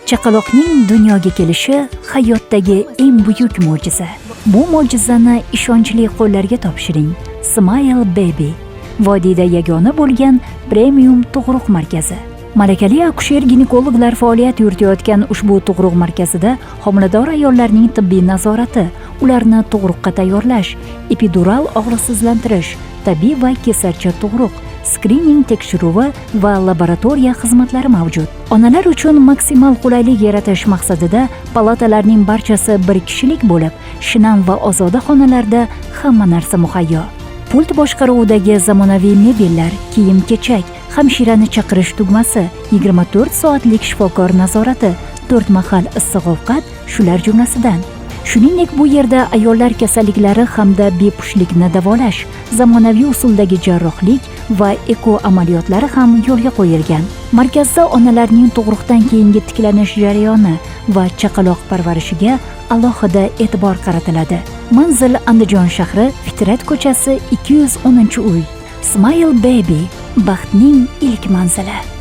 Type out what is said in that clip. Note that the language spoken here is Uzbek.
Chaqaloqning dunyoga kelishi hayotdagi eng buyuk mo'jiza. Bu mo'jizani ishonchli qo'llarga topshiring. Smile Baby vodiyda yagona bo'lgan premium tug'ruq markazi. Malakali akusher-ginekologlar faoliyat yuritayotgan ushbu tug'ruq markazida homilador ayollarning tibbiy nazorati, ularni tug'ruqqa tayyorlash, epidural og'riqsizlantirish, tabiiy va kesarcha tug'ruq, skrining tekshiruvi va laboratoriya xizmatlari mavjud. Onalar uchun maksimal qulaylik yaratish maqsadida palatalarning barchasi bir kishilik bo'lib, shinam va ozoda xonalarda hamma narsa muhayyo. Pult boshqaruvidagi zamonaviy mebellar, kiyim-kechak, hamshirani chaqirish tugmasi, 24 soatlik shifokor nazorati, 4 mahal issiq ovqat shular jumlasidan. Shuningdek, bu yerda ayollar kasalliklari hamda bepushtlikni davolash, zamonaviy usuldagi jarrohlik va eko amaliyotlari ham yo'lga qo'yilgan. Markazda onalarning tug'ruqdan keyingi tiklanish jarayoni va chaqaloq parvarishiga alohida e'tibor qaratiladi. Manzil Andijon shahri, Fitrat ko'chasi 210-uy. Smile Baby, baxtning ilk manzili.